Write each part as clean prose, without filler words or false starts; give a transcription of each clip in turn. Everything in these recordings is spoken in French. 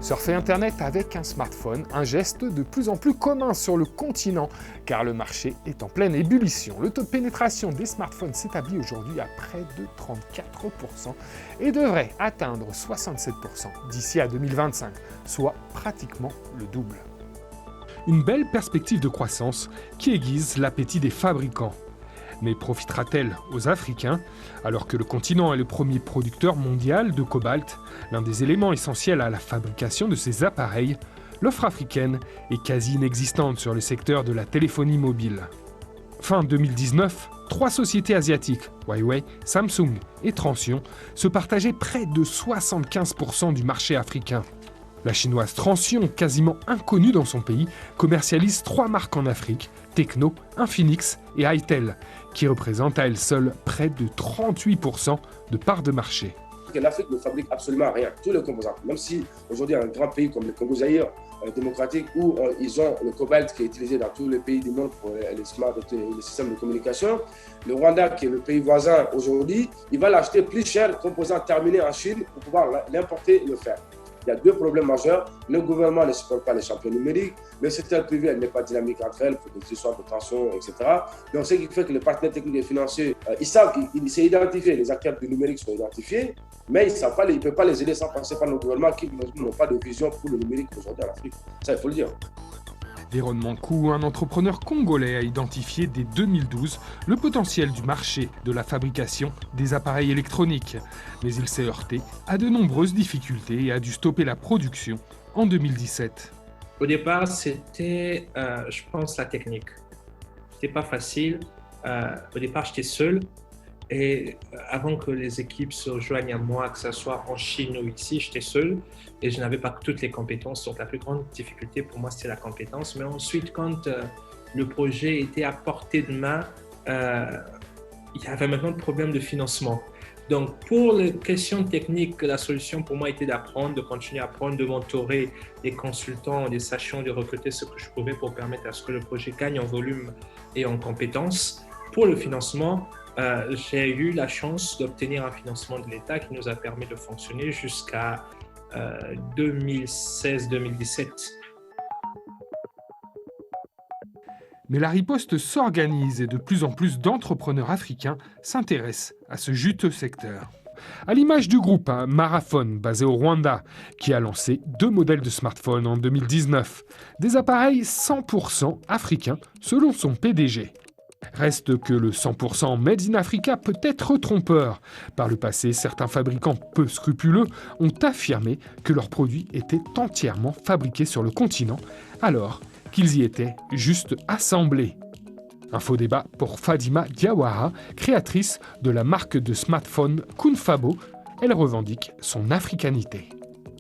Surfer Internet avec un smartphone, un geste de plus en plus commun sur le continent, car le marché est en pleine ébullition. Le taux de pénétration des smartphones s'établit aujourd'hui à près de 34% et devrait atteindre 67% d'ici à 2025, soit pratiquement le double. Une belle perspective de croissance qui aiguise l'appétit des fabricants. Mais profitera-t-elle aux Africains, alors que le continent est le premier producteur mondial de cobalt, l'un des éléments essentiels à la fabrication de ces appareils? L'offre africaine est quasi inexistante sur le secteur de la téléphonie mobile. Fin 2019, 3 sociétés asiatiques, Huawei, Samsung et Transsion, se partageaient près de 75% du marché africain. La chinoise Transsion, quasiment inconnue dans son pays, commercialise 3 marques en Afrique, Tecno, Infinix et Itel, qui représentent à elles seules près de 38% de part de marché. L'Afrique ne fabrique absolument rien, tous les composants. Même si aujourd'hui un grand pays comme le Congo-Zaïre démocratique, où ils ont le cobalt qui est utilisé dans tous les pays du monde pour les systèmes de communication, le Rwanda, qui est le pays voisin aujourd'hui, il va l'acheter plus cher, le composant terminé en Chine, pour pouvoir l'importer et le faire. Il y a 2 problèmes majeurs. Le gouvernement ne supporte pas les champions numériques. Le secteur privé n'est pas dynamique entre elles, pour des histoires de tension, etc. Donc, ce qui fait que les partenaires techniques et financiers, ils savent qu'ils s'est identifié, les acteurs du numérique sont identifiés, mais ils ne peuvent pas les aider sans passer par nos gouvernements qui n'ont pas de vision pour le numérique aujourd'hui en Afrique. Ça, il faut le dire. Véron Mankou, un entrepreneur congolais, a identifié dès 2012 le potentiel du marché de la fabrication des appareils électroniques. Mais il s'est heurté à de nombreuses difficultés et a dû stopper la production en 2017. Au départ, c'était, je pense, la technique. C'était pas facile. Au départ, j'étais seul. Et avant que les équipes se rejoignent à moi, que ce soit en Chine ou ici, j'étais seul et je n'avais pas toutes les compétences. Donc la plus grande difficulté pour moi, c'était la compétence. Mais ensuite, quand le projet était à portée de main, il y avait maintenant le problème de financement. Donc pour les questions techniques, la solution pour moi était d'apprendre, de continuer à apprendre, de mentorer des consultants, des sachants, de recruter ce que je pouvais pour permettre à ce que le projet gagne en volume et en compétences. Pour le financement, j'ai eu la chance d'obtenir un financement de l'État qui nous a permis de fonctionner jusqu'à 2016-2017. Mais la riposte s'organise et de plus en plus d'entrepreneurs africains s'intéressent à ce juteux secteur. À l'image du groupe Marathon, basé au Rwanda, qui a lancé 2 modèles de smartphones en 2019. Des appareils 100% africains, selon son PDG. Reste que le 100% Made in Africa peut être trompeur. Par le passé, certains fabricants peu scrupuleux ont affirmé que leurs produits étaient entièrement fabriqués sur le continent, alors qu'ils y étaient juste assemblés. Un faux débat pour Fadima Diawara, créatrice de la marque de smartphone Kunfabo. Elle revendique son africanité.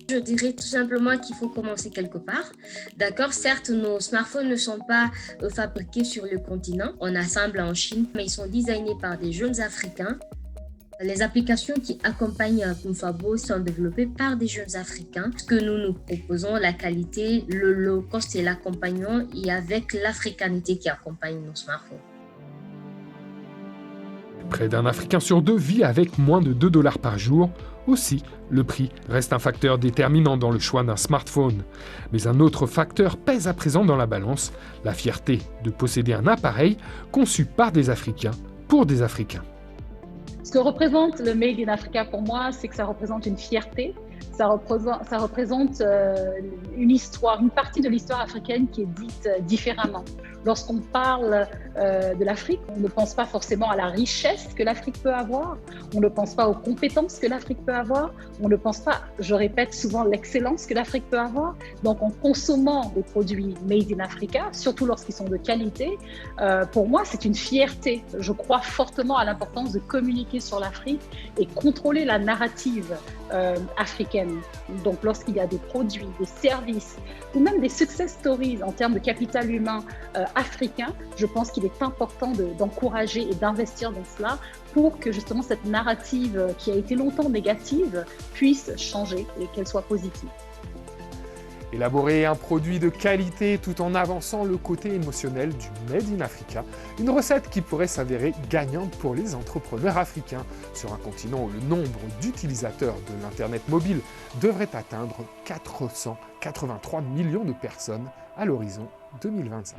Je dirais tout simplement qu'il faut commencer quelque part. D'accord, certes, nos smartphones ne sont pas fabriqués sur le continent, on assemble en Chine, mais ils sont designés par des jeunes Africains. Les applications qui accompagnent Kunfabo sont développées par des jeunes Africains. Ce que nous proposons, la qualité, le low cost et l'accompagnement, et avec l'africanité qui accompagne nos smartphones. Près d'un Africain sur 2 vit avec moins de $2 par jour. Aussi, le prix reste un facteur déterminant dans le choix d'un smartphone. Mais un autre facteur pèse à présent dans la balance, la fierté de posséder un appareil conçu par des Africains pour des Africains. Ce que représente le Made in Africa pour moi, c'est que ça représente une fierté, ça représente une histoire, une partie de l'histoire africaine qui est dite différemment. Lorsqu'on parle de l'Afrique, on ne pense pas forcément à la richesse que l'Afrique peut avoir, on ne pense pas aux compétences que l'Afrique peut avoir, on ne pense pas, je répète souvent, l'excellence que l'Afrique peut avoir. Donc en consommant des produits Made in Africa, surtout lorsqu'ils sont de qualité, pour moi c'est une fierté. Je crois fortement à l'importance de communiquer sur l'Afrique et contrôler la narrative africaine. Donc lorsqu'il y a des produits, des services ou même des success stories en termes de capital humain africain, je pense qu'il est important d'encourager et d'investir dans cela pour que justement cette narrative qui a été longtemps négative puisse changer et qu'elle soit positive. Élaborer un produit de qualité tout en avançant le côté émotionnel du Made in Africa, une recette qui pourrait s'avérer gagnante pour les entrepreneurs africains, sur un continent où le nombre d'utilisateurs de l'Internet mobile devrait atteindre 483 millions de personnes à l'horizon 2025.